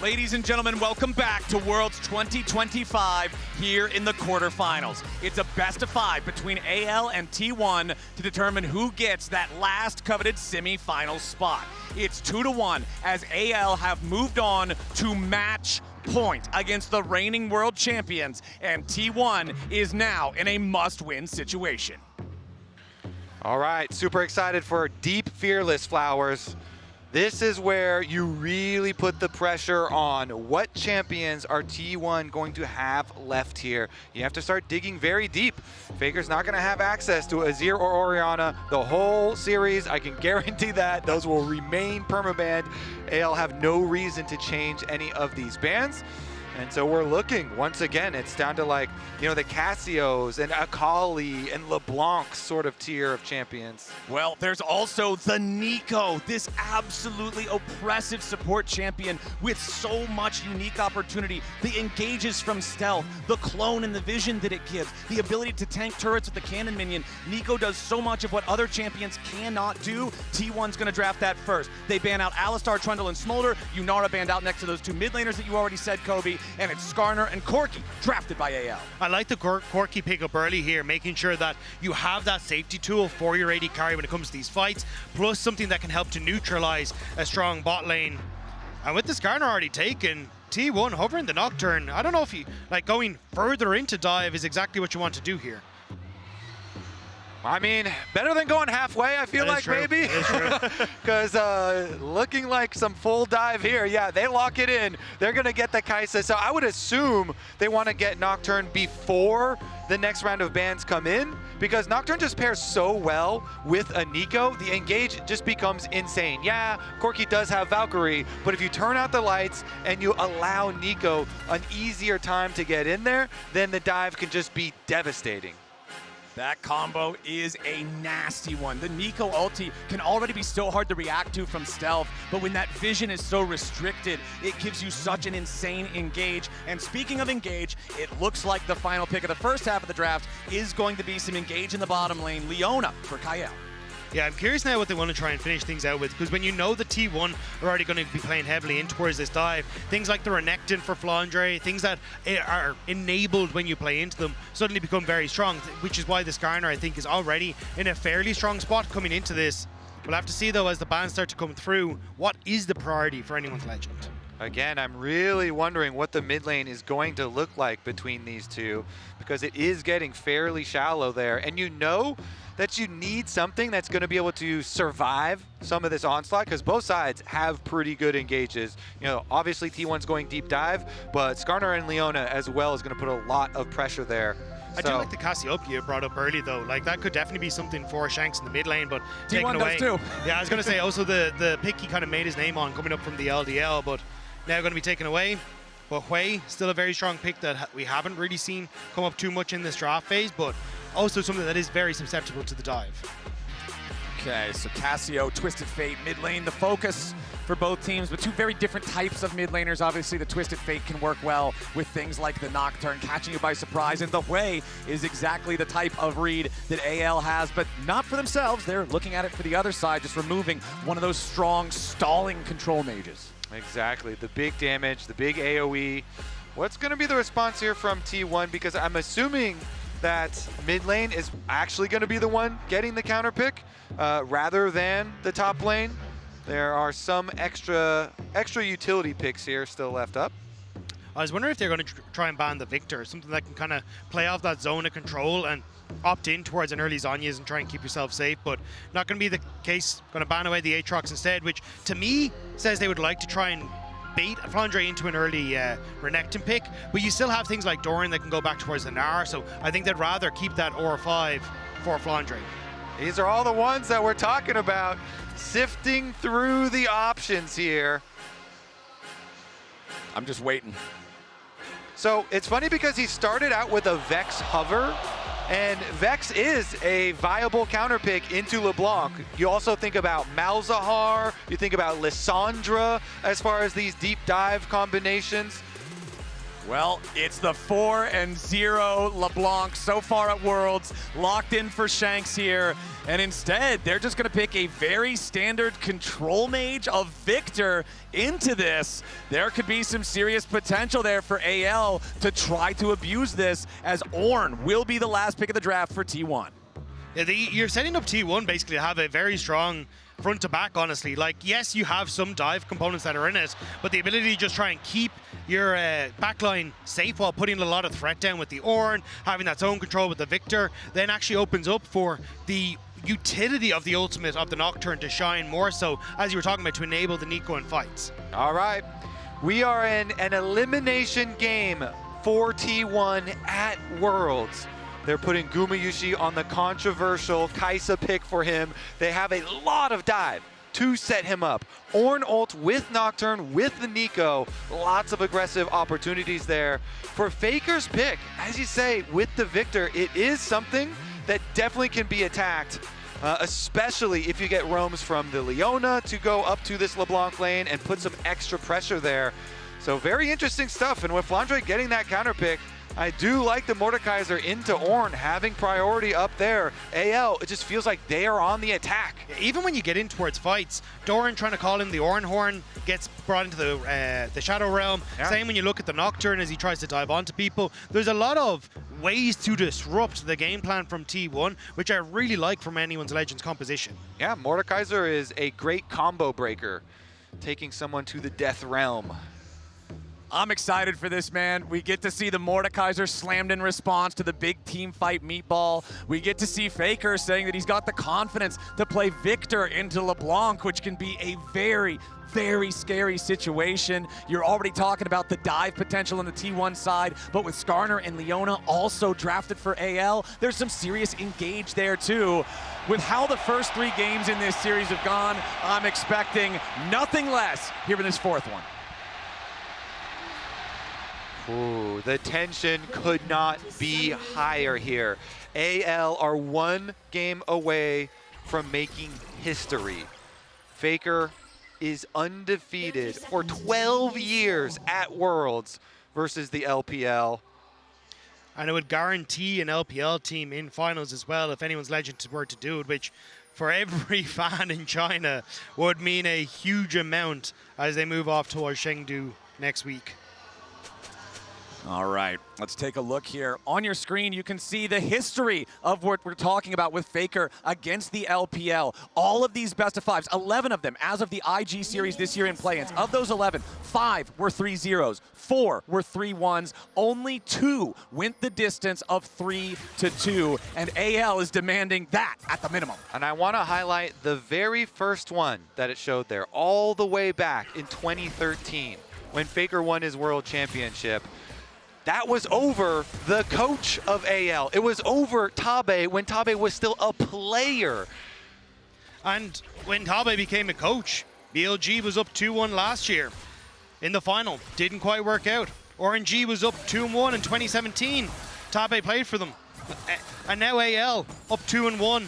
Ladies and gentlemen, welcome back to Worlds 2025 here in the quarterfinals. It's a best of 5 between AL and T1 to determine who gets that last coveted semi-final spot. It's 2-1 as AL have moved on to match point against the reigning world champions, and T1 is now in a must-win situation. All right, super excited for Deep Fearless Flowers. This is where you really put the pressure on what champions are T1 going to have left here. You have to start digging very deep. Faker's not going to have access to Azir or Orianna the whole series. I can guarantee that. Those will remain permabanned. AL have no reason to change any of these bans. And so we're looking, once again, it's down to like, you know, the Cassios and Akali and LeBlanc sort of tier of champions. Well, there's also the Neeko, this absolutely oppressive support champion with so much unique opportunity. The engages from stealth, the clone and the vision that it gives, the ability to tank turrets with the cannon minion. Neeko does so much of what other champions cannot do. T1's gonna draft that first. They ban out Alistar, Trundle, and Smolder. Yunara banned out next to those two mid laners that you already said, Kobe. And it's Skarner and Corki, drafted by AL. I like the Corki pickup early here, making sure that you have that safety tool for your AD carry when it comes to these fights, plus something that can help to neutralize a strong bot lane. And with the Skarner already taken, T1 hovering the Nocturne, I don't know if you, like, going further into dive is exactly what you want to do here. I mean, better than going halfway, I feel like, maybe. Because looking like some full dive here. Yeah, they lock it in. They're going to get the Kai'Sa. So I would assume they want to get Nocturne before the next round of bans come in, because Nocturne just pairs so well with a Neeko. The engage just becomes insane. Yeah, Corki does have Valkyrie, but if you turn out the lights and you allow Neeko an easier time to get in there, then the dive can just be devastating. That combo is a nasty one. The Neeko ulti can already be so hard to react to from stealth, but when that vision is so restricted, it gives you such an insane engage. And speaking of engage, it looks like the final pick of the first half of the draft is going to be some engage in the bottom lane. Leona for Kael. Yeah, I'm curious now what they want to try and finish things out with, because when you know the T1 are already going to be playing heavily in towards this dive, things like the Renekton for Flandre, things that are enabled when you play into them, suddenly become very strong, which is why the Skarner, I think, is already in a fairly strong spot coming into this. We'll have to see, though, as the bans start to come through, what is the priority for anyone's legend? Again, I'm really wondering what the mid lane is going to look like between these two, because it is getting fairly shallow there. And you know that you need something that's going to be able to survive some of this onslaught, because both sides have pretty good engages. You know, obviously T1's going deep dive, but Skarner and Leona as well is going to put a lot of pressure there. I do like the Cassiopeia brought up early, though. Like, that could definitely be something for Shanks in the mid lane, but taken away. T1 does too. Yeah, I was going to say also the pick he kind of made his name on coming up from the LDL, but now going to be taken away. But Hui, still a very strong pick that we haven't really seen come up too much in this draft phase, but also something that is very susceptible to the dive. Okay, so Cassio, Twisted Fate, mid lane, the focus for both teams, but two very different types of mid laners. Obviously, the Twisted Fate can work well with things like the Nocturne, catching you by surprise, and the Hui is exactly the type of read that AL has, but not for themselves. They're looking at it for the other side, just removing one of those strong, stalling control mages. Exactly, the big damage, the big AoE. What's going to be the response here from T1? Because I'm assuming that mid lane is actually going to be the one getting the counter pick rather than the top lane. There are some extra utility picks here still left up. I was wondering if they're going to try and ban the Viktor, something that can kind of play off that zone of control and opt in towards an early Zhonya's and try and keep yourself safe, but not going to be the case. Going to ban away the Aatrox instead, which to me says they would like to try and bait Flandre into an early Renekton pick, but you still have things like Doran that can go back towards the Gnar, so I think they'd rather keep that Aura 5 for Flandre. These are all the ones that we're talking about, sifting through the options here. I'm just waiting. So it's funny because he started out with a Vex hover, and Vex is a viable counter pick into LeBlanc. You also think about Malzahar, you think about Lissandra as far as these deep dive combinations. Well, it's the 4-0 LeBlanc so far at Worlds, locked in for Shanks here. And instead, they're just going to pick a very standard control mage of Viktor into this. There could be some serious potential there for AL to try to abuse this, as Ornn will be the last pick of the draft for T1. Yeah, you're setting up T1 basically to have a very strong front to back, honestly. Like, yes, you have some dive components that are in it, but the ability to just try and keep your backline safe while putting a lot of threat down with the Ornn, having that zone control with the Viktor, then actually opens up for the utility of the ultimate of the Nocturne to shine more so, as you were talking about, to enable the Neeko in fights. All right, we are in an elimination game for T1 at Worlds. They're putting Gumayusi on the controversial Kai'Sa pick for him. They have a lot of dive to set him up. Ornn ult with Nocturne, with the Neeko. Lots of aggressive opportunities there. For Faker's pick, as you say, with the Viktor, it is something that definitely can be attacked, especially if you get roams from the Leona to go up to this LeBlanc lane and put some extra pressure there. So very interesting stuff. And with Flandre getting that counter pick, I do like the Mordekaiser into Ornn having priority up there. AL, it just feels like they are on the attack. Even when you get in towards fights, Doran trying to call in the Ornn horn gets brought into the Shadow Realm. Yeah. Same when you look at the Nocturne as he tries to dive onto people. There's a lot of ways to disrupt the game plan from T1, which I really like from anyone's Legends composition. Yeah, Mordekaiser is a great combo breaker, taking someone to the death realm. I'm excited for this, man. We get to see the Mordekaiser slammed in response to the big team fight meatball. We get to see Faker saying that he's got the confidence to play Viktor into LeBlanc, which can be a very, very scary situation. You're already talking about the dive potential on the T1 side, but with Skarner and Leona also drafted for AL, there's some serious engage there too. With how the first 3 games in this series have gone, I'm expecting nothing less here in this 4th one. Ooh, the tension could not be higher here. AL are 1 game away from making history. Faker is undefeated for 12 years at Worlds versus the LPL. And it would guarantee an LPL team in finals as well if anyone's Legends were to do it, which for every fan in China would mean a huge amount as they move off towards Chengdu next week. All right, let's take a look here. On your screen, you can see the history of what we're talking about with Faker against the LPL. All of these best of 5s, 11 of them as of the IG series this year in play-ins. Of those 11, 5 were 3-0s, 4 were 3-1s. Only 2 went the distance of 3-2, and AL is demanding that at the minimum. And I want to highlight the very first one that it showed there, all the way back in 2013, when Faker won his world championship. That was over the coach of AL. It was over Tabe when Tabe was still a player. And when Tabe became a coach, BLG was up 2-1 last year in the final. Didn't quite work out. RNG was up 2-1 in 2017. Tabe played for them. And now AL up 2-1.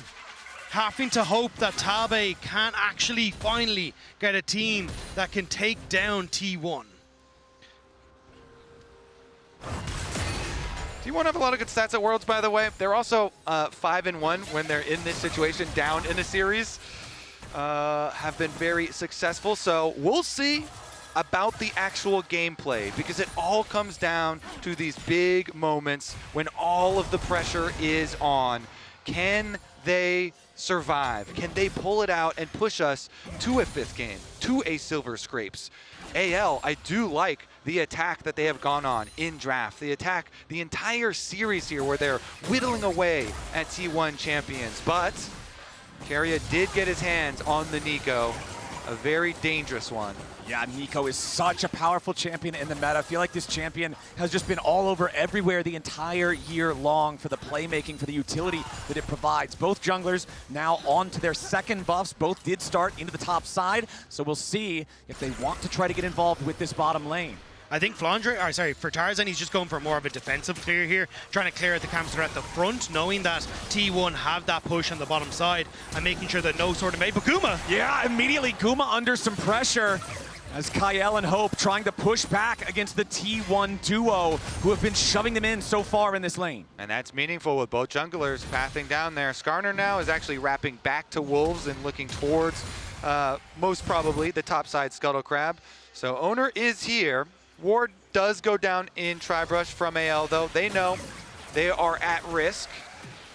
Having to hope that Tabe can actually finally get a team that can take down T1. T1 have a lot of good stats at Worlds, by the way. They're also 5-1 when they're in this situation, down in a series. Have been very successful, so we'll see about the actual gameplay, because it all comes down to these big moments when all of the pressure is on. Can they survive? Can they pull it out and push us to a 5th game, to a Silver Scrapes? AL, I do like the attack that they have gone on in draft. The attack, the entire series here where they're whittling away at T1 champions. But Keria did get his hands on the Neeko, a very dangerous one. Yeah, Neeko is such a powerful champion in the meta. I feel like this champion has just been all over everywhere the entire year long for the playmaking, for the utility that it provides. Both junglers now on to their 2nd buffs. Both did start into the top side, so we'll see if they want to try to get involved with this bottom lane. I think for Tarzan, he's just going for more of a defensive clear here, trying to clear out the camps that are at the front, knowing that T1 have that push on the bottom side and making sure that no sort of made. But Guma! Yeah, immediately Guma under some pressure. As Kael and Hope trying to push back against the T1 duo who have been shoving them in so far in this lane. And that's meaningful with both junglers pathing down there. Skarner now is actually wrapping back to Wolves and looking towards most probably the topside Scuttle Crab. So Oner is here. Ward does go down in Tribrush from AL though. They know they are at risk.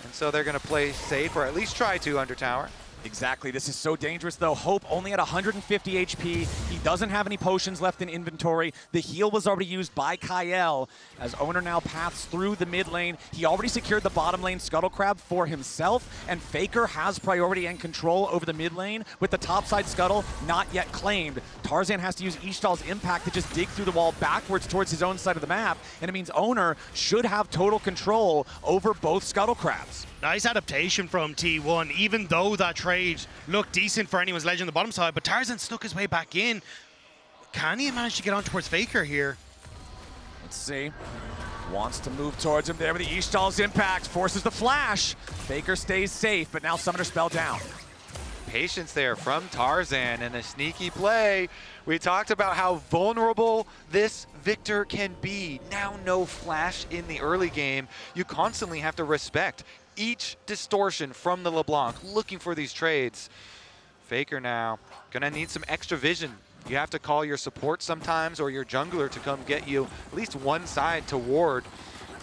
And so they're going to play safe, or at least try to, under tower. Exactly. This is so dangerous, though. Hope only at 150 HP. He doesn't have any potions left in inventory. The heal was already used by Kael. As Oner now paths through the mid lane, he already secured the bottom lane Scuttle Crab for himself, and Faker has priority and control over the mid lane with the topside Scuttle not yet claimed. Tarzan has to use Ishtal's impact to just dig through the wall backwards towards his own side of the map, and it means Oner should have total control over both Scuttle Crabs. Nice adaptation from T1, even though that trade looked decent for anyone's legend on the bottom side, but Tarzan snuck his way back in. Can he manage to get on towards Faker here? Let's see. Wants to move towards him there with the Ishtal's impact, forces the flash. Faker stays safe, but now Summoner Spell down. Patience there from Tarzan and a sneaky play. We talked about how vulnerable this Viktor can be. Now no flash in the early game. You constantly have to respect each distortion from the LeBlanc, looking for these trades. Faker now gonna need some extra vision. You have to call your support sometimes or your jungler to come get you at least one side to ward.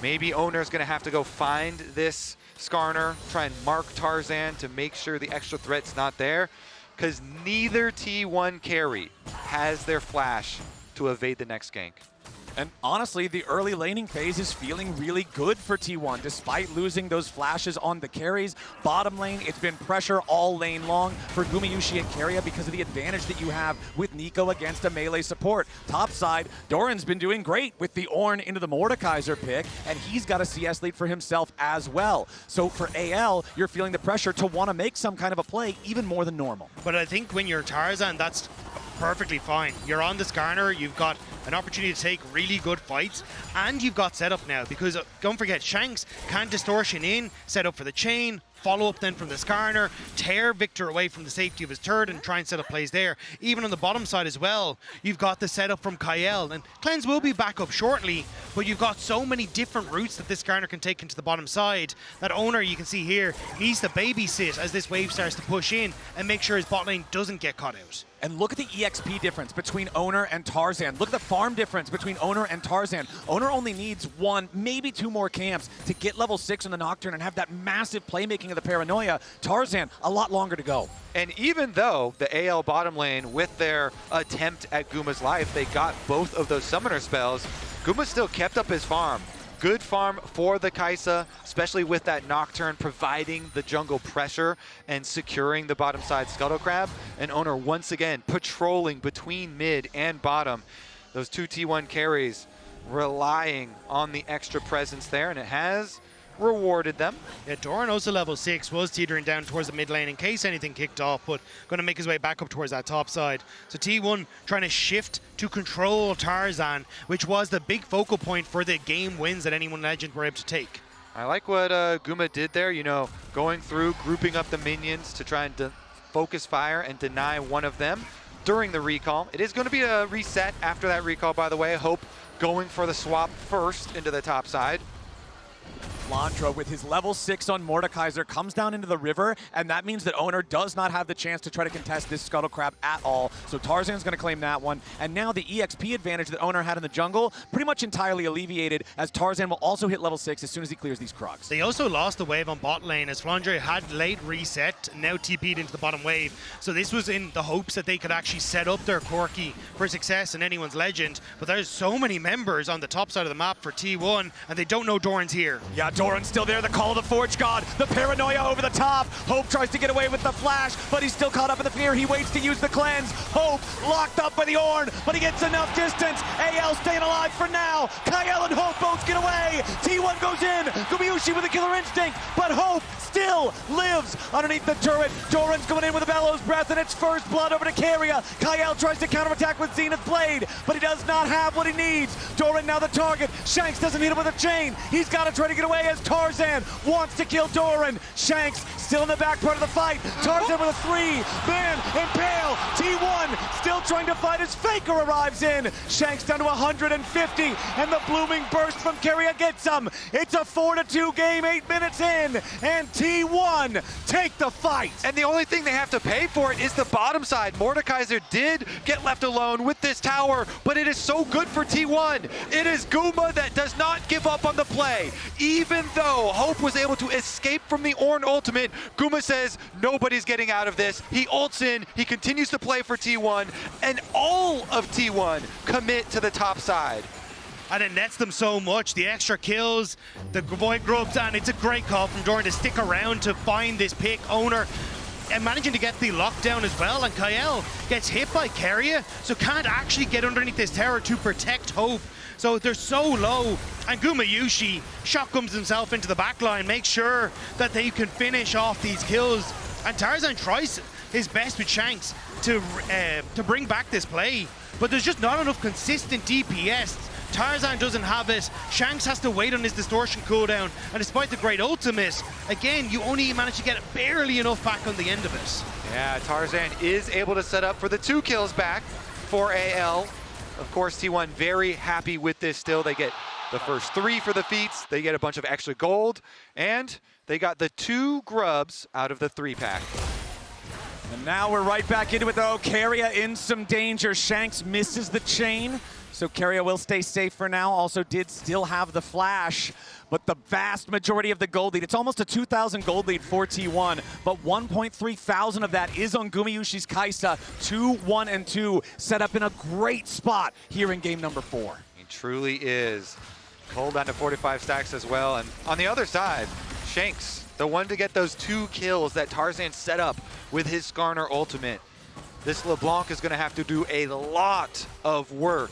Maybe Oner's gonna have to go find this Skarner, try and mark Tarzan to make sure the extra threat's not there, because neither T1 carry has their flash to evade the next gank. And honestly, the early laning phase is feeling really good for T1, despite losing those flashes on the carries. Bottom lane, it's been pressure all lane long for Gumayusi and Keria because of the advantage that you have with Neeko against a melee support. Top side, Doran's been doing great with the Ornn into the Mordekaiser pick, and he's got a CS lead for himself as well. So for AL, you're feeling the pressure to want to make some kind of a play, even more than normal. But I think when you're Tarzan, that's perfectly fine. You're on the Skarner, you've got an opportunity to take really good fights, and you've got setup now, because don't forget, Shanks can distortion in, set up for the chain, follow up then from the Skarner, tear Viktor away from the safety of his turret and try and set up plays there. Even on the bottom side as well, you've got the setup from Kael, and Cleanse will be back up shortly, but you've got so many different routes that this Skarner can take into the bottom side that Oner, you can see here, needs to babysit as this wave starts to push in and make sure his bot lane doesn't get caught out. And look at the EXP difference between Oner and Tarzan. Look at the farm difference between Oner and Tarzan. Oner only needs one, maybe two more camps to get level 6 in the Nocturne and have that massive playmaking of the Paranoia. Tarzan, a lot longer to go. And even though the AL bottom lane, with their attempt at Guma's life, they got both of those summoner spells, Guma still kept up his farm. Good farm for the Kai'Sa, especially with that Nocturne providing the jungle pressure and securing the bottom side Scuttle Crab. And Oner once again patrolling between mid and bottom. Those two T1 carries relying on the extra presence there, and it has rewarded them. Yeah, Doran also level 6 was teetering down towards the mid lane in case anything kicked off, but going to make his way back up towards that top side. So T1 trying to shift to control Tarzan, which was the big focal point for the game wins that anyone legend were able to take. I like what Guma did there, you know, going through, grouping up the minions to try and focus fire and deny one of them during the recall. It is going to be a reset after that recall, by the way. Hope going for the swap first into the top side. Flandre with his level 6 on Mordekaiser comes down into the river, and that means that Oner does not have the chance to try to contest this Scuttle Crab at all. So Tarzan's going to claim that one, and now the EXP advantage that Oner had in the jungle pretty much entirely alleviated, as Tarzan will also hit level 6 as soon as he clears these Krugs. They also lost the wave on bot lane as Flandre had late reset, now TP'd into the bottom wave. So this was in the hopes that they could actually set up their Corki for success in anyone's legend, but there's so many members on the top side of the map for T1, and they don't know Doran's here. Yeah, Doran's still there, the call of the Forge God, the Paranoia over the top. Hope tries to get away with the flash, but he's still caught up in the fear. He waits to use the cleanse. Hope locked up by the Ornn, but he gets enough distance. AL staying alive for now. Kael and Hope both get away. T1 goes in. Gumayusi with a killer instinct, but Hope still lives underneath the turret. Doran's going in with a bellows breath, and it's first blood over to Keria. Kael tries to counterattack with Zenith Blade, but he does not have what he needs. Doran now the target. Shanks doesn't hit him with a chain. He's got to try to get away as Tarzan wants to kill Doran. Shanks still in the back part of the fight. Tarzan with a 3-man impale. T1 still trying to fight as Faker arrives in. Shanks down to 150, and the blooming burst from Keria gets him. It's a 4-2 game, 8 minutes in, and T1 take the fight. And the only thing they have to pay for it is the bottom side. Mordekaiser did get left alone with this tower, but it is so good for T1. It is Guma that does not give up on the play. Even though Hope was able to escape from the Ornn ultimate, Guma says nobody's getting out of this. He ults in, he continues to play for T1, and all of T1 commit to the top side. And it nets them so much. The extra kills, the void grubs, and it's a great call from Doran to stick around to find this pick. Oner and managing to get the lockdown as well, and Kael gets hit by Keria, so can't actually get underneath this tower to protect Hope. So they're so low, and Gumayusi shotguns himself into the backline, makes sure that they can finish off these kills. And Tarzan tries his best with Shanks to bring back this play, but there's just not enough consistent DPS. Tarzan doesn't have it. Shanks has to wait on his distortion cooldown, and despite the great ultimate, again, you only manage to get barely enough back on the end of it. Yeah, Tarzan is able to set up for the 2 kills back for AL. Of course, T1 very happy with this still. They get the first 3 for the feats, they get a bunch of extra gold, and they got the 2 grubs out of the 3-pack. And now we're right back into it though. Keria in some danger. Shanks misses the chain, so Keria will stay safe for now. Also did still have the flash, but the vast majority of the gold lead, it's almost a 2,000 gold lead for T1, but 1.3 thousand of that is on Gumayusi's Kai'Sa. 2, 1, and 2 set up in a great spot here in game number 4. He truly is. Cole down to 45 stacks as well, and on the other side, Shanks, the one to get those 2 kills that Tarzan set up with his Skarner ultimate. This LeBlanc is going to have to do a lot of work.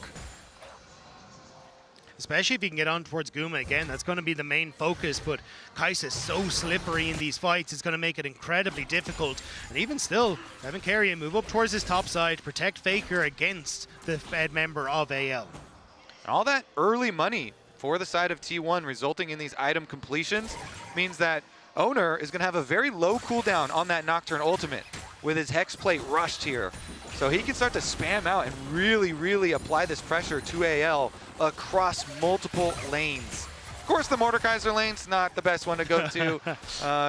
Especially if you can get on towards Guma again, that's going to be the main focus, but Kai'Sa is so slippery in these fights, it's going to make it incredibly difficult. And even still, having Keria move up towards his top side, protect Faker against the Fed member of AL. All that early money for the side of T1 resulting in these item completions means that Oner is going to have a very low cooldown on that Nocturne ultimate with his Hex Plate rushed here. So he can start to spam out and really, really apply this pressure to AL across multiple lanes. Of course, the Mordekaiser lane's not the best one to go to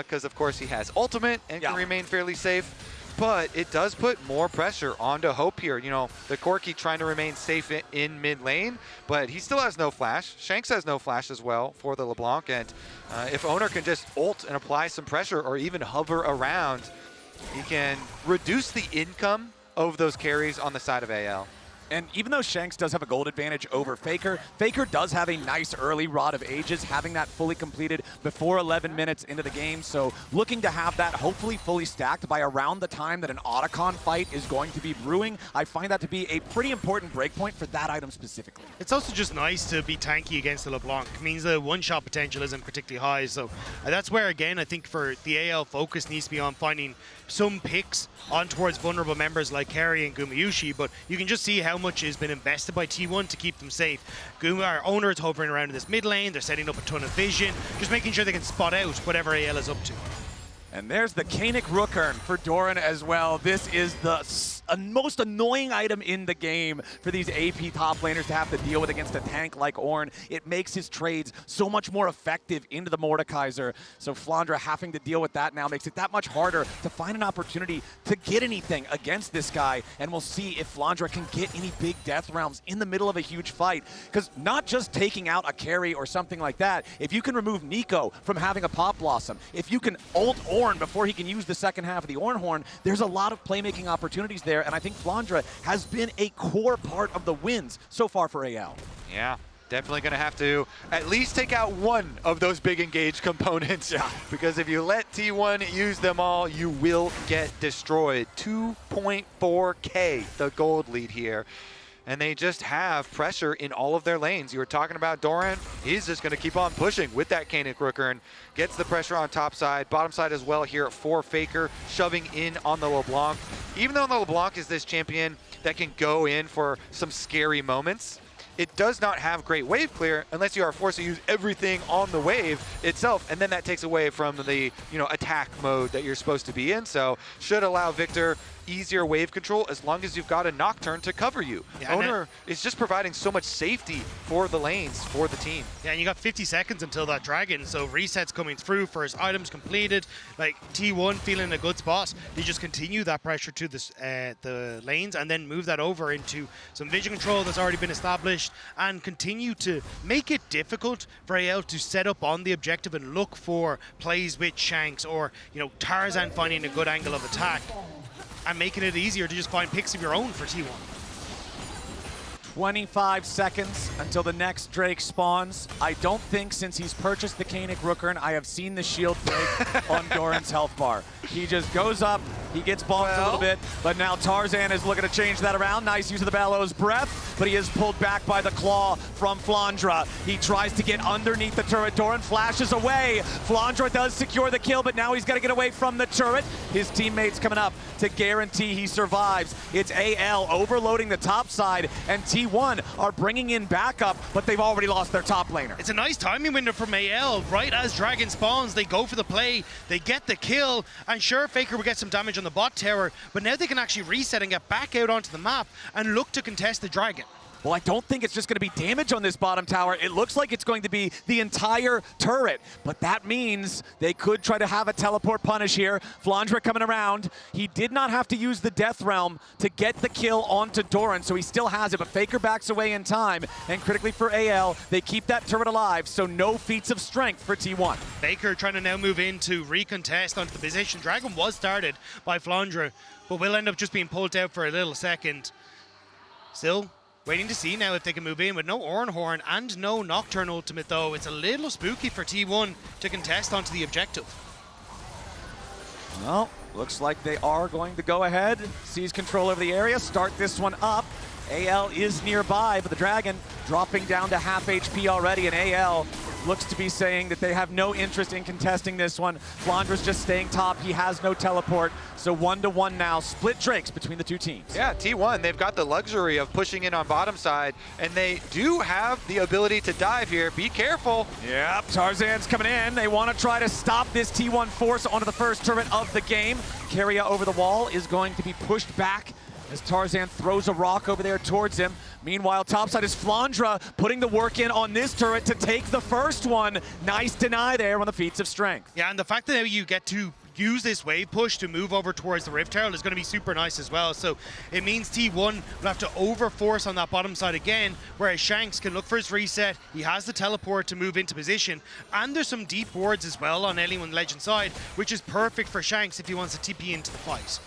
because, of course, he has ultimate and can remain fairly safe. But it does put more pressure onto Hope here. You know, the Corki trying to remain safe in mid lane, but he still has no flash. Shanks has no flash as well for the LeBlanc. And if Oner can just ult and apply some pressure or even hover around, he can reduce the income of those carries on the side of AL. And even though Shanks does have a gold advantage over Faker, Faker does have a nice early Rod of Ages, having that fully completed before 11 minutes into the game. So looking to have that hopefully fully stacked by around the time that an Otacon fight is going to be brewing. I find that to be a pretty important breakpoint for that item specifically. It's also just nice to be tanky against the LeBlanc. It means the one-shot potential isn't particularly high. So that's where, again, I think for the AL focus needs to be on finding some picks on towards vulnerable members like Keria and Gumayusi, but you can just see how much has been invested by T1 to keep them safe. Our Oner is hovering around in this mid lane, they're setting up a ton of vision, just making sure they can spot out whatever AL is up to. And there's the Kainic Rookern for Doran as well. This is the most annoying item in the game for these AP top laners to have to deal with against a tank like Ornn. It makes his trades so much more effective into the Mordekaiser. So Flandre having to deal with that now makes it that much harder to find an opportunity to get anything against this guy. And we'll see if Flandre can get any big death rounds in the middle of a huge fight. Because not just taking out a carry or something like that, if you can remove Neeko from having a Pop Blossom, if you can ult Ornn before he can use the second half of the Ornn Horn, there's a lot of playmaking opportunities there, and I think Flandre has been a core part of the wins so far for AL. Yeah, definitely going to have to at least take out one of those big engaged components. Yeah. Because if you let T1 use them all, you will get destroyed. 2.4K, the gold lead here. And they just have pressure in all of their lanes. You were talking about Doran. He's just going to keep on pushing with that Kainic Rookern. Gets the pressure on top side, bottom side as well here for Faker, shoving in on the LeBlanc. Even though the LeBlanc is this champion that can go in for some scary moments, it does not have great wave clear unless you are forced to use everything on the wave itself, and then that takes away from the attack mode that you're supposed to be in. So should allow Viktor easier wave control as long as you've got a Nocturne to cover you. Yeah, Oner is just providing so much safety for the lanes, for the team. Yeah, and you got 50 seconds until that dragon, so resets coming through, first items completed, like T1 feeling in a good spot. You just continue that pressure to the lanes and then move that over into some vision control that's already been established and continue to make it difficult for AL to set up on the objective and look for plays with Shanks or, Tarzan finding a good angle of attack, and making it easier to just find picks of your own for T1. 25 seconds until the next Drake spawns. I don't think since he's purchased the Kainic Rookern, I have seen the shield break on Doran's health bar. He just goes up, he gets bonked a little bit, but now Tarzan is looking to change that around. Nice use of the Bellow's Breath, but he is pulled back by the claw from Flandre. He tries to get underneath the turret. Doran flashes away. Flandre does secure the kill, but now he's got to get away from the turret. His teammates coming up to guarantee he survives. It's AL overloading the top side, and T1 are bringing in backup, but they've already lost their top laner. It's a nice timing window from AL. Right as Dragon spawns, they go for the play, they get the kill, and sure, Faker will get some damage on the bot tower, but now they can actually reset and get back out onto the map and look to contest the Dragon. Well, I don't think it's just going to be damage on this bottom tower. It looks like it's going to be the entire turret, but that means they could try to have a teleport punish here. Flandre coming around. He did not have to use the Death Realm to get the kill onto Doran, so he still has it, but Faker backs away in time, and critically for AL, they keep that turret alive, so no feats of strength for T1. Faker trying to now move in to recontest onto the position. Dragon was started by Flandre, but will end up just being pulled out for a little second. Still waiting to see now if they can move in with no Ornn and no Nocturne ultimate, though. It's a little spooky for T1 to contest onto the objective. Well, looks like they are going to go ahead, seize control over the area, start this one up. AL is nearby, but the Dragon dropping down to half HP already, and AL looks to be saying that they have no interest in contesting this one. Flandre's just staying top. He has no teleport, so 1-1 now. Split Drakes between the two teams. Yeah, T1, they've got the luxury of pushing in on bottom side, and they do have the ability to dive here. Be careful. Yep, Tarzan's coming in. They want to try to stop this T1 force onto the first turret of the game. Keria over the wall is going to be pushed back as Tarzan throws a rock over there towards him. Meanwhile, topside is Flandre putting the work in on this turret to take the first one. Nice deny there on the feats of strength. Yeah, and the fact that now you get to use this wave push to move over towards the Rift Herald is going to be super nice as well. So it means T1 will have to overforce on that bottom side again, whereas Shanks can look for his reset. He has the teleport to move into position, and there's some deep wards as well on anyone Legend side, which is perfect for Shanks if he wants to TP into the fight.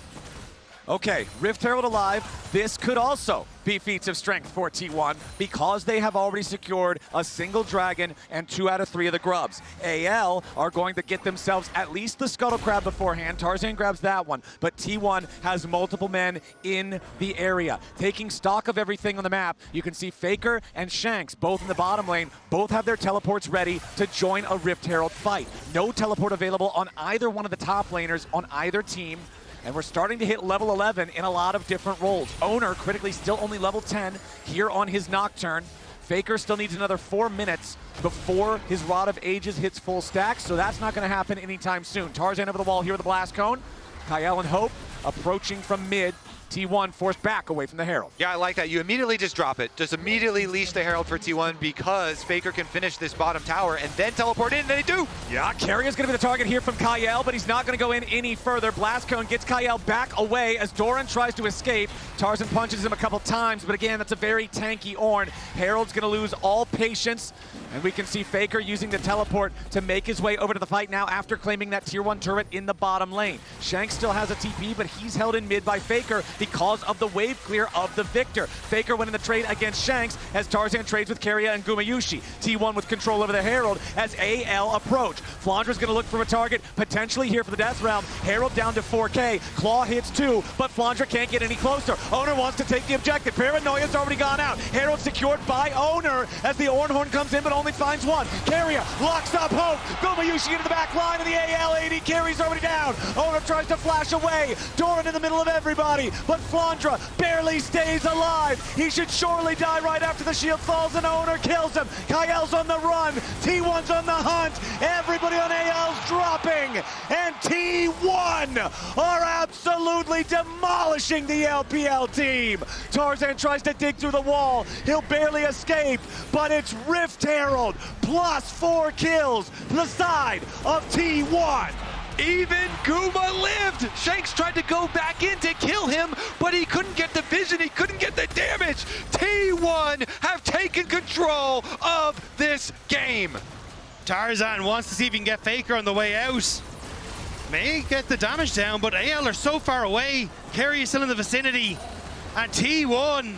Okay, Rift Herald alive. This could also be feats of strength for T1 because they have already secured a single dragon and 2 out of 3 of the grubs. AL are going to get themselves at least the Scuttle Crab beforehand. Tarzan grabs that one, but T1 has multiple men in the area. Taking stock of everything on the map, you can see Faker and Shanks, both in the bottom lane, both have their teleports ready to join a Rift Herald fight. No teleport available on either one of the top laners on either team. And we're starting to hit level 11 in a lot of different roles. Oner critically still only level 10 here on his Nocturne. Faker still needs another 4 minutes before his Rod of Ages hits full stack, so that's not going to happen anytime soon. Tarzan over the wall here with the Blast Cone. Kael and Hope approaching from mid. T1 forced back away from the Herald. Yeah, I like that. You immediately just drop it. Just immediately leash the Herald for T1 because Faker can finish this bottom tower and then teleport in, and they do. Yeah, Keria's going to be the target here from Kael, but he's not going to go in any further. Blast Cone gets Kael back away as Doran tries to escape. Tarzan punches him a couple times, but again, that's a very tanky Ornn. Herald's going to lose all patience, and we can see Faker using the teleport to make his way over to the fight now after claiming that tier 1 turret in the bottom lane. Shanks still has a TP, but he's held in mid by Faker because of the wave clear of the Viktor. Faker winning the trade against Shanks as Tarzan trades with Keria and Gumayusi. T1 with control over the Herald as AL approach. Flandre's going to look for a target, potentially here for the Death Realm. Herald down to 4K. Claw hits 2, but Flandre can't get any closer. Oner wants to take the objective. Paranoia's already gone out. Herald secured by Oner as the Ornn comes in, but only finds one. Keria locks up Hope. Gumayusi into the back line, and the AL AD carries already down. Oner tries to flash away. Doran in the middle of everybody, but Flandre barely stays alive. He should surely die right after the shield falls and Oner kills him. Kael's on the run, T1's on the hunt, everybody on AL's dropping, and T1 are absolutely demolishing the LPL team. Tarzan tries to dig through the wall, he'll barely escape, but it's Rift Herald plus 4 kills to the side of T1. Even Guma lived! Shanks tried to go back in to kill him, but he couldn't get the vision, he couldn't get the damage. T1 have taken control of this game. Tarzan wants to see if he can get Faker on the way out. May get the damage down, but AL are so far away. Keria is still in the vicinity. And T1,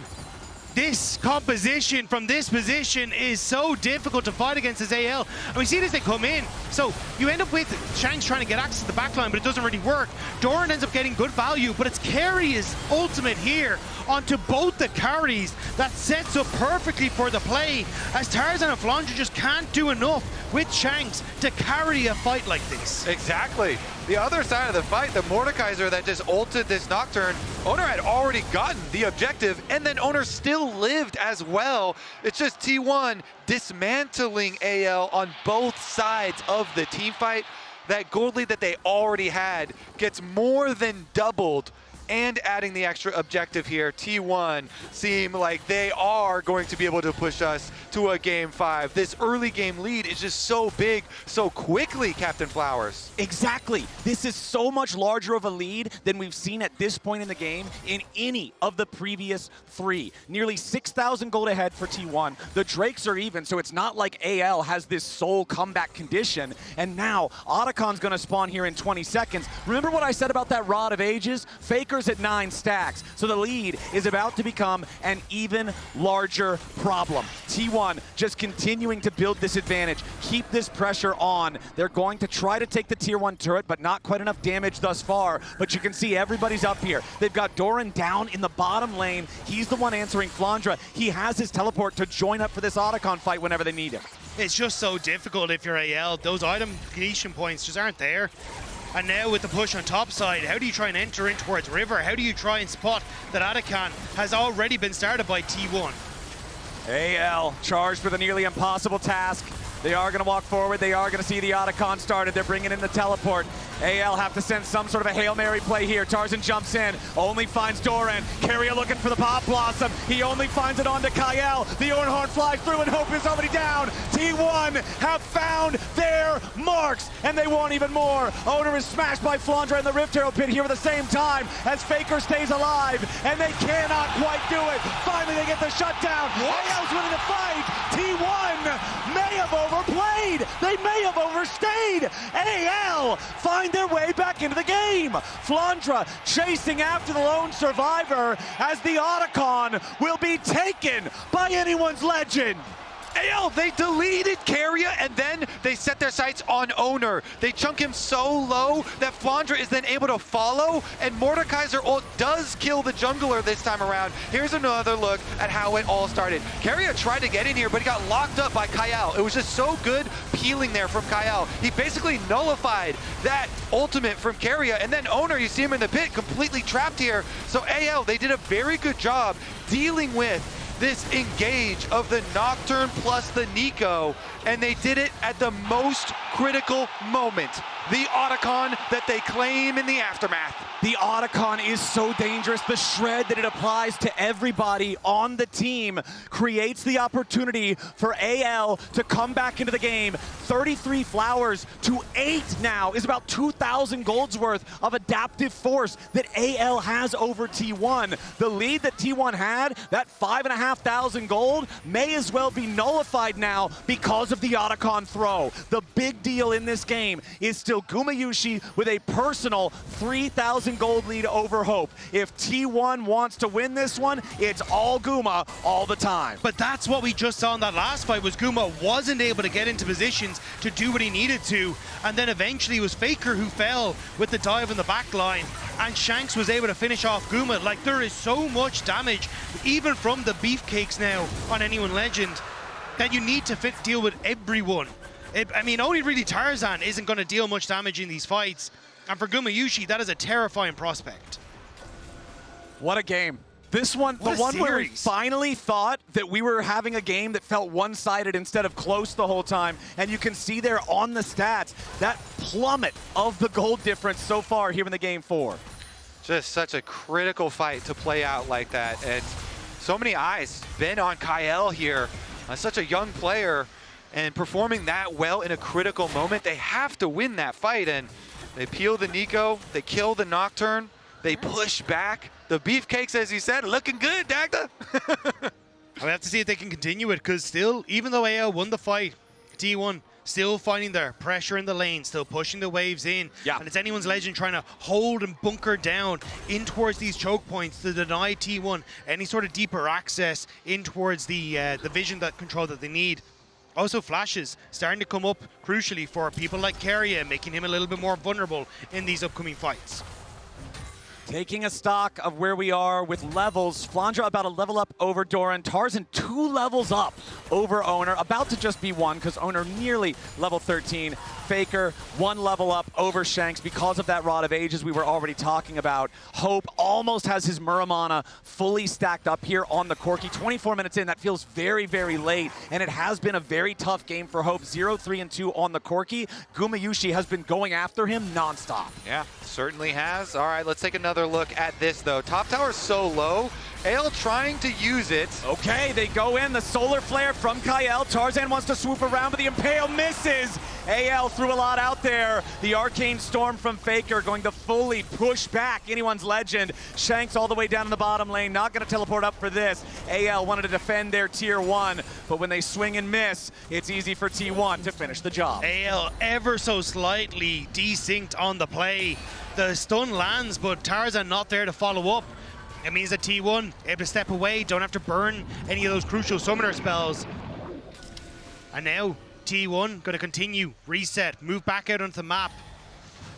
this composition from this position is so difficult to fight against as AL. And we see this, they come in. So you end up with Shanks trying to get access to the backline, but it doesn't really work. Doran ends up getting good value, but it's Keria's ultimate here onto both the carries that sets up perfectly for the play, as Tarzan and Flandre just can't do enough with Shanks to carry a fight like this. Exactly. The other side of the fight, the Mordekaiser that just ulted this Nocturne, Oner had already gotten the objective, and then Oner still lived as well. It's just T1 dismantling AL on both sides of the team fight. That gold lead that they already had gets more than doubled, and adding the extra objective here, T1 seem like they are going to be able to push us to a game 5. This early game lead is just so big, so quickly, Captain Flowers. Exactly. This is so much larger of a lead than we've seen at this point in the game in any of the previous 3. Nearly 6,000 gold ahead for T1. The Drakes are even, so it's not like AL has this sole comeback condition. And now, Otacon's gonna spawn here in 20 seconds. Remember what I said about that Rod of Ages? Faker's at 9 stacks, so the lead is about to become an even larger problem. T1 just continuing to build this advantage, keep this pressure on. They're going to try to take the tier 1 turret, but not quite enough damage thus far. But you can see everybody's up here. They've got Doran down in the bottom lane. He's the one answering Flandre. He has his teleport to join up for this Otacon fight whenever they need him. It's just so difficult if you're AL. Those item creation points just aren't there. And now with the push on top side, how do you try and enter in towards River? How do you try and spot that Otacon has already been started by T1? AL charged with a nearly impossible task. They are going to walk forward. They are going to see the Otacon started. They're bringing in the teleport. AL have to send some sort of a Hail Mary play here. Tarzan jumps in, only finds Doran. Keria looking for the Pop Blossom. He only finds it onto Kael. The Ornn flies through and Hope is already down. T1 have found their marks, and they want even more. Oner is smashed by Flandre in the Rift Herald pit here at the same time as Faker stays alive, and they cannot quite do it. Finally, they get the shutdown. AL's winning the fight. T1 may have overplayed. They may have overstayed. AL find their way back into the game. Flandre chasing after the lone survivor as the Otacon will be taken by anyone's legend. AL, they deleted Keria, and then they set their sights on Oner. They chunk him so low that Flandre is then able to follow, and Mordekaiser ult does kill the jungler this time around. Here's another look at how it all started. Keria tried to get in here, but he got locked up by Kael. It was just so good peeling there from Kael. He basically nullified that ultimate from Keria, and then Oner, you see him in the pit, completely trapped here. So AL, they did a very good job dealing with this engage of the Nocturne plus the Neeko, and they did it at the most critical moment. The Otacon that they claim in the aftermath. The Otacon is so dangerous. The shred that it applies to everybody on the team creates the opportunity for AL to come back into the game. 33 flowers to 8 now is about 2,000 golds worth of adaptive force that AL has over T1. The lead that T1 had, that 5,500 gold, may as well be nullified now because of the Otacon throw. The big deal in this game is still Gumayusi with a personal 3,000 gold lead over Hope. If T1 wants to win this one, it's all Guma all the time. But that's what we just saw in that last fight, was Guma wasn't able to get into positions to do what he needed to, and then eventually it was Faker who fell with the dive in the back line, and Shanks was able to finish off Guma. Like, there is so much damage, even from the beefcakes now on anyone legend, that you need to deal with everyone. I mean, only really Tarzan isn't going to deal much damage in these fights. And for Gumayusi, that is a terrifying prospect. What a game. This one, the one where we finally thought that we were having a game that felt one-sided instead of close the whole time. And you can see there on the stats, that plummet of the gold difference so far here in the game 4. Just such a critical fight to play out like that. And so many eyes been on Kael here, such a young player, and performing that well in a critical moment. They have to win that fight, and they peel the Neeko, they kill the Nocturne, they push back. The beefcakes, as you said, looking good, Dagda. I have to see if they can continue it, because still, even though AL won the fight, T1 still finding their pressure in the lane, still pushing the waves in. Yeah. And it's anyone's legend trying to hold and bunker down in towards these choke points to deny T1 any sort of deeper access in towards the vision, that control that they need. Also, flashes starting to come up crucially for people like Keria, making him a little bit more vulnerable in these upcoming fights. Taking a stock of where we are with levels, Flandre about a level up over Doran, Tarzan 2 levels up over Oner, about to just be 1 because Oner nearly level 13. Faker 1 level up over Shanks because of that Rod of Ages we were already talking about. Hope almost has his Muramana fully stacked up here on the Corki. 24 minutes in, that feels very, very late, and it has been a very tough game for Hope. 0-3-2 on the Corki. Gumayusi has been going after him nonstop. Yeah, certainly has. All right, let's take another look at this, though. Top tower's so low. Ale trying to use it. Okay, they go in. The solar flare from Kael. Tarzan wants to swoop around, but the Impale misses. AL threw a lot out there. The Arcane Storm from Faker going to fully push back anyone's legend. Shanks all the way down in the bottom lane. Not going to teleport up for this. AL wanted to defend their tier 1, but when they swing and miss, it's easy for T1 to finish the job. AL ever so slightly desynced on the play. The stun lands, but Tarzan not there to follow up. It means that T1 able to step away, don't have to burn any of those crucial summoner spells. And now T1 going to continue, reset, move back out onto the map.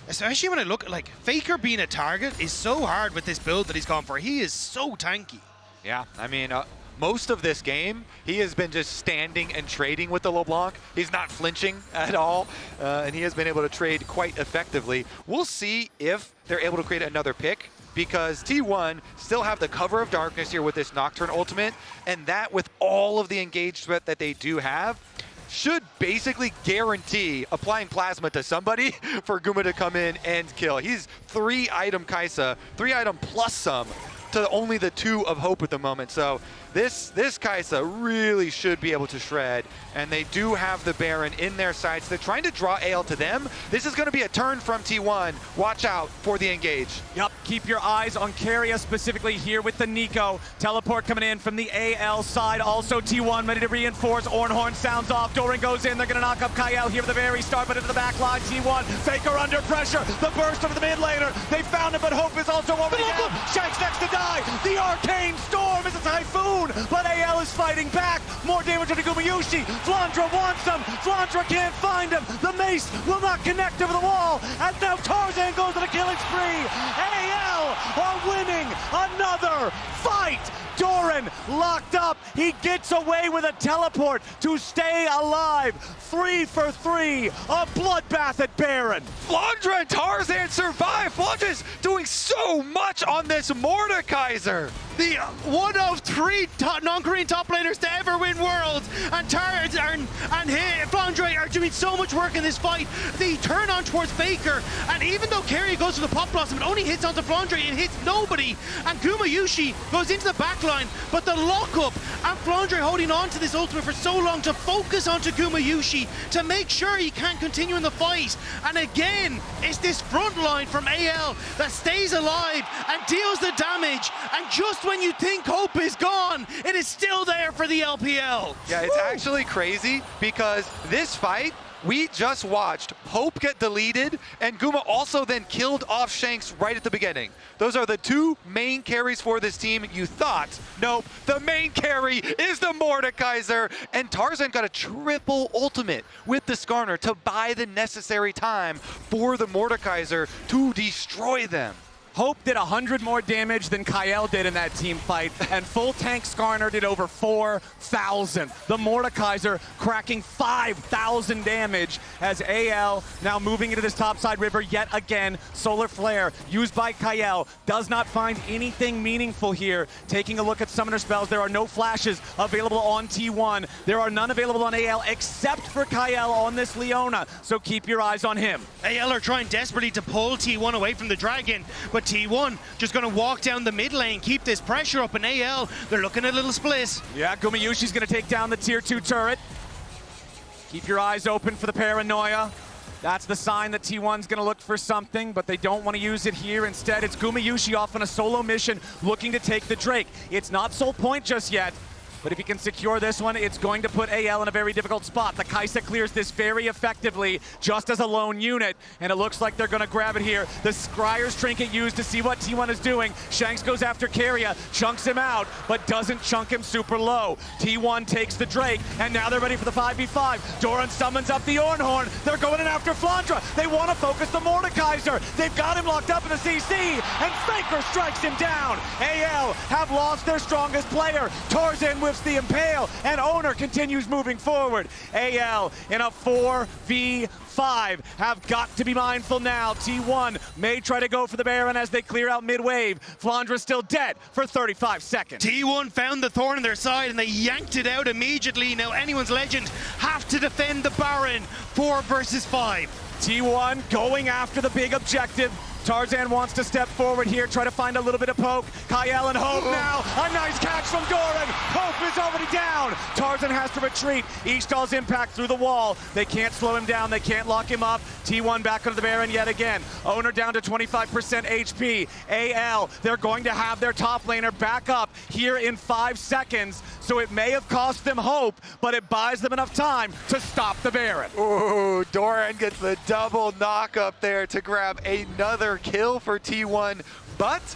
Especially when I look at, like, Faker being a target is so hard with this build that he's gone for. He is so tanky. Yeah, I mean, most of this game, he has been just standing and trading with the LeBlanc. He's not flinching at all, and he has been able to trade quite effectively. We'll see if they're able to create another pick, because T1 still have the cover of darkness here with this Nocturne ultimate, and that, with all of the engagement that they do have, should basically guarantee applying plasma to somebody for Guma to come in and kill. He's 3-item Kai'Sa, 3-item plus some, to only the 2 of Hope at the moment. So this Kai'Sa really should be able to shred, and they do have the Baron in their sights. They're trying to draw AL to them. This is going to be a turn from T1. Watch out for the engage. Yep, keep your eyes on Keria specifically here with the Neeko. Teleport coming in from the AL side. Also T1 ready to reinforce. Ornn sounds off. Doran goes in. They're going to knock up Kael here at the very start, but into the back line. T1, Faker under pressure. The burst over the mid laner. They found it, but Hope is also already down. Shanks next to die. The Arcane Storm is a typhoon, but AL is fighting back. More damage to Gumayusi. Flandre wants him. Flandre can't find him. The mace will not connect over the wall. And now Tarzan goes on a killing spree. AL are winning another fight. Doran locked up. He gets away with a teleport to stay alive. 3 for 3. A bloodbath at Baron. Flandre and Tarzan survive. Flandre's doing so much on this Mordekaiser. The one of 3 non-Korean top laners to ever win Worlds, and Tarzan and Flandre are doing so much work in this fight. They turn on towards Faker, and even though Keria goes for the Pop Blossom, it only hits onto Flandre, it hits nobody, and Gumayusi goes into the backline, but the lockup, and Flandre holding on to this ultimate for so long to focus onto Gumayusi to make sure he can't continue in the fight. And again, it's this front line from AL that stays alive and deals the damage, and just when you think Hope is gone, it is still there for the LPL. Yeah, it's actually crazy, because this fight, we just watched Hope get deleted, and Guma also then killed off Shanks right at the beginning. Those are the 2 main carries for this team. You thought, nope, the main carry is the Mordekaiser, and Tarzan got a triple ultimate with the Skarner to buy the necessary time for the Mordekaiser to destroy them. Hope did 100 more damage than Kael did in that team fight, and full tank Skarner did over 4,000. The Mordekaiser cracking 5,000 damage as AL now moving into this topside river yet again. Solar Flare used by Kael does not find anything meaningful here. Taking a look at summoner spells, there are no flashes available on T1. There are none available on AL except for Kael on this Leona, so keep your eyes on him. AL are trying desperately to pull T1 away from the dragon, but T1 just going to walk down the mid lane, keep this pressure up, and AL, they're looking at a little split. Yeah, Gumayusi's going to take down the tier 2 turret. Keep your eyes open for the paranoia. That's the sign that T1's going to look for something, but they don't want to use it here. Instead, it's Gumayusi off on a solo mission looking to take the Drake. It's not soul point just yet, but if he can secure this one, it's going to put AL in a very difficult spot. The Kai'Sa clears this very effectively, just as a lone unit, and it looks like they're going to grab it here. The Scryer's trinket used to see what T1 is doing. Shanks goes after Keria, chunks him out, but doesn't chunk him super low. T1 takes the Drake, and now they're ready for the 5v5. Doran summons up the Ornn. They're going in after Flandre. They want to focus the Mordekaiser. They've got him locked up in the CC, and Viktor strikes him down. AL have lost their strongest player. Tarzan with the impale, and Oner continues moving forward. AL in a 4v5 have got to be mindful now. T1 may try to go for the Baron as they clear out mid-wave. Flandre's still dead for 35 seconds. T1 found the thorn on their side and they yanked it out immediately. Now anyone's legend have to defend the Baron. 4 versus 5. T1 going after the big objective. Tarzan wants to step forward here, try to find a little bit of poke. Kael and Hope now. A nice catch from Doran. Hope is already down. Tarzan has to retreat. Ishtal's impact through the wall. They can't slow him down. They can't lock him up. T1 back onto the Baron yet again. Oner down to 25% HP. AL, they're going to have their top laner back up here in 5 seconds. So it may have cost them hope, but it buys them enough time to stop the Baron. Ooh, Doran gets the double knock up there to grab another kill for T1, but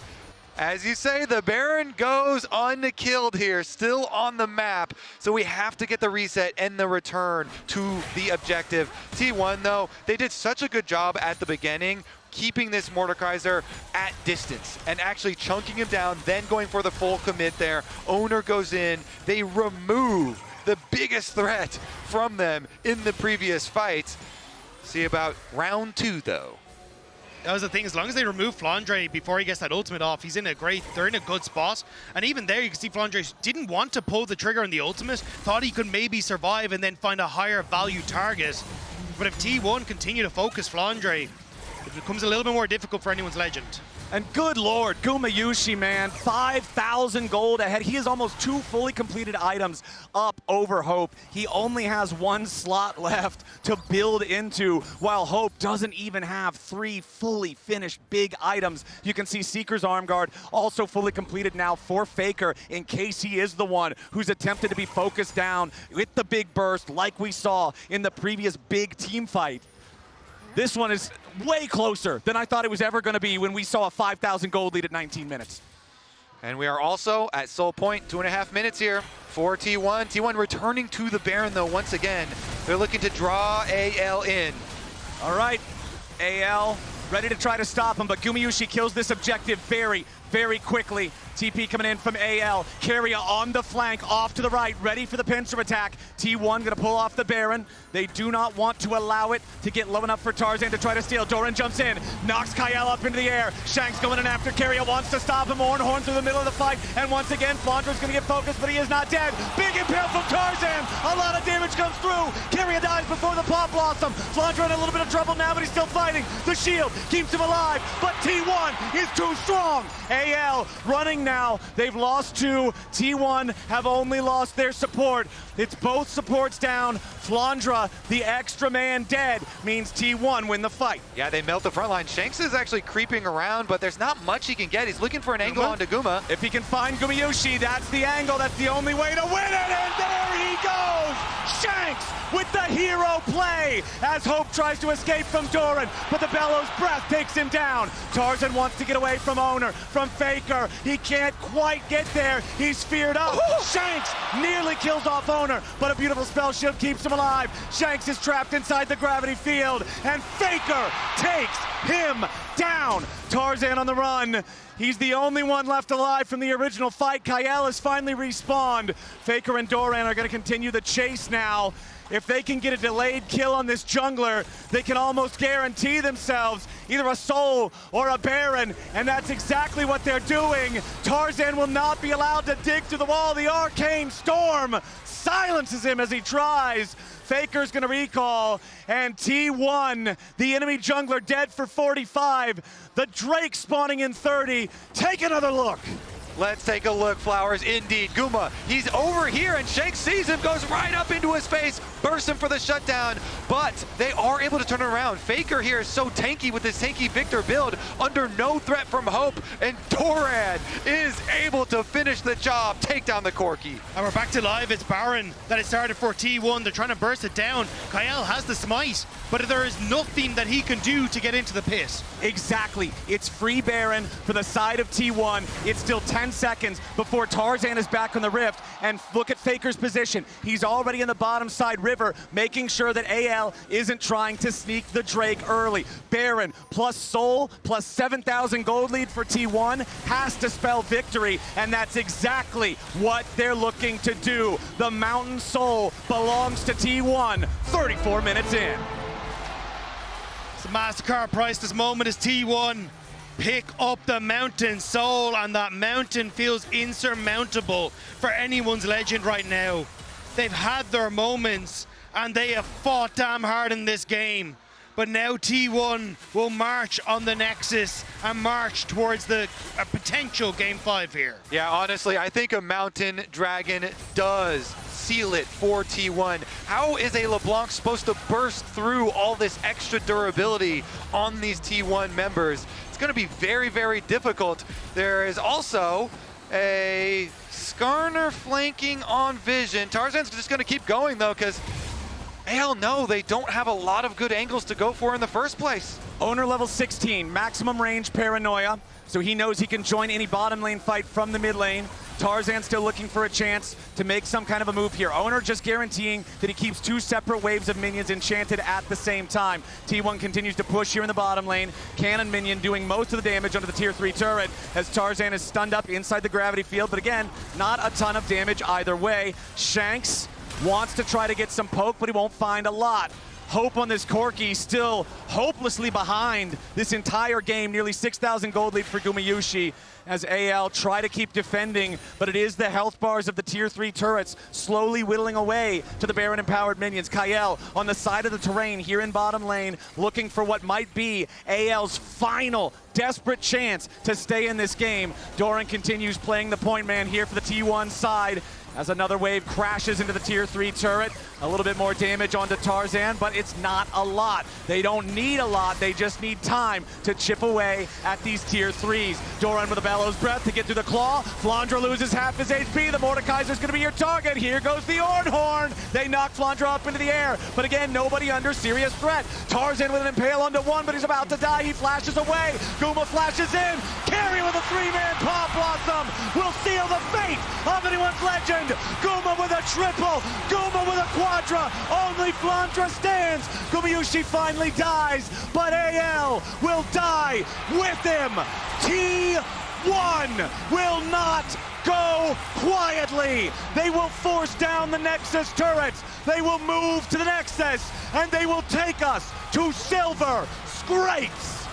as you say, the Baron goes unkilled here, still on the map, so we have to get the reset and the return to the objective. T1 though, they did such a good job at the beginning keeping this Mordekaiser at distance and actually chunking him down, then going for the full commit there. Oner goes in, they remove the biggest threat from them in the previous fight. See about round 2 though. That was the thing, as long as they remove Flandre before he gets that ultimate off, they're in a good spot. And even there, you can see Flandre didn't want to pull the trigger on the ultimate, thought he could maybe survive and then find a higher value target. But if T1 continue to focus Flandre, it becomes a little bit more difficult for anyone's legend. And good lord, Gumayusi, man, 5,000 gold ahead. He has almost 2 fully completed items up over Hope. He only has 1 slot left to build into, while Hope doesn't even have 3 fully finished big items. You can see Seeker's Arm Guard also fully completed now for Faker, in case he is the one who's attempted to be focused down with the big burst like we saw in the previous big team fight. This one is way closer than I thought it was ever going to be when we saw a 5,000 gold lead at 19 minutes. And we are also at soul point, 2.5 minutes here for T1. T1 returning to the Baron though once again. They're looking to draw AL in. All right, AL ready to try to stop him, but Gumayusi kills this objective very, very quickly. TP coming in from AL. Keria on the flank, off to the right, ready for the pincer attack. T1 gonna pull off the Baron. They do not want to allow it to get low enough for Tarzan to try to steal. Doran jumps in, knocks Kael up into the air. Shanks going in after Keria, wants to stop him. Ornn through the middle of the fight, and once again, Flandre's gonna get focused, but he is not dead. Big impale from Tarzan. A lot of damage comes through. Keria dies before the Pop Blossom. Flandre in a little bit of trouble now, but he's still fighting. The shield keeps him alive, but T1 is too strong. AL running now. They've lost 2. T1 have only lost their support. It's both supports down. Flandre, the extra man dead, means T1 win the fight. Yeah, they melt the front line. Shanks is actually creeping around, but there's not much he can get. He's looking for an angle onto Guma. If he can find Gumayusi, that's the angle. That's the only way to win it, and there he goes! Shanks with the hero play as Hope tries to escape from Doran, but the Bellows breath takes him down. Tarzan wants to get away from Oner, from Faker. He can't quite get there. He's feared up. Shanks nearly kills off Oner, but a beautiful spell shield keeps him alive. Shanks is trapped inside the gravity field, and Faker takes him down. Tarzan on the run. He's the only one left alive from the original fight. Kael has finally respawned. Faker and Doran are going to continue the chase now. If they can get a delayed kill on this jungler, they can almost guarantee themselves either a soul or a Baron, and that's exactly what they're doing. Tarzan will not be allowed to dig through the wall. The Arcane Storm silences him as he tries. Faker's gonna recall, and T1, the enemy jungler, dead for 45. The Drake spawning in 30. Take another look. Let's take a look, Flowers. Indeed, Guma, he's over here, and Shanks sees him, goes right up into his face, bursts him for the shutdown, but they are able to turn it around. Faker here is so tanky with his tanky Viktor build, under no threat from Hope, and Doran is able to finish the job, take down the Corki. And we're back to live. It's Baron that it started for T1. They're trying to burst it down. Kael has the smite, but there is nothing that he can do to get into the pit. Exactly. It's free Baron for the side of T1. It's still 10 seconds before Tarzan is back on the rift. And look at Faker's position. He's already in the bottom side river, making sure that AL isn't trying to sneak the Drake early. Baron plus Soul plus 7,000 gold lead for T1 has to spell victory, and that's exactly what they're looking to do. The Mountain Soul belongs to T1 34 minutes in. It's a MasterCard price this moment is T1. Pick up the Mountain Soul, and that mountain feels insurmountable for anyone's legend right now. They've had their moments, and they have fought damn hard in this game. But now T1 will march on the Nexus and march towards a potential Game 5 here. Yeah, honestly, I think a Mountain Dragon does seal it for T1. How is a LeBlanc supposed to burst through all this extra durability on these T1 members? It's going to be very, very difficult. There is also a Skarner flanking on Vision. Tarzan's just going to keep going, though, because hell no, they don't have a lot of good angles to go for in the first place. Oner level 16, maximum range paranoia, so he knows he can join any bottom lane fight from the mid lane. Tarzan still looking for a chance to make some kind of a move here. Oner just guaranteeing that he keeps two separate waves of minions enchanted at the same time. T1 continues to push here in the bottom lane. Cannon minion doing most of the damage under the tier 3 turret as Tarzan is stunned up inside the gravity field, but again, not a ton of damage either way. Shanks wants to try to get some poke, but he won't find a lot. Hope on this Corki, still hopelessly behind this entire game. Nearly 6,000 gold lead for Gumayusi as AL try to keep defending, but it is the health bars of the tier 3 turrets slowly whittling away to the Baron empowered minions. Kael on the side of the terrain here in bottom lane, looking for what might be AL's final desperate chance to stay in this game. Doran continues playing the point man here for the T1 side as another wave crashes into the tier 3 turret. A little bit more damage onto Tarzan, but it's not a lot. They don't need a lot, they just need time to chip away at these tier 3s. Doran with a bellows breath to get through the claw. Flandre loses half his HP. The Mordekaiser is going to be your target. Here goes the Ornn. They knock Flandre up into the air, but again, nobody under serious threat. Tarzan with an impale onto one, but he's about to die. He flashes away. Guma flashes in. Keria with a 3-man Palm Blossom will seal the fate of anyone's legend. Guma with a triple. Guma with a quadra. Only Flandre stands. Gumayusi finally dies, but AL will die with him. T1 will not go quietly. They will force down the Nexus turrets. They will move to the Nexus, and they will take us to Silver Scrapes.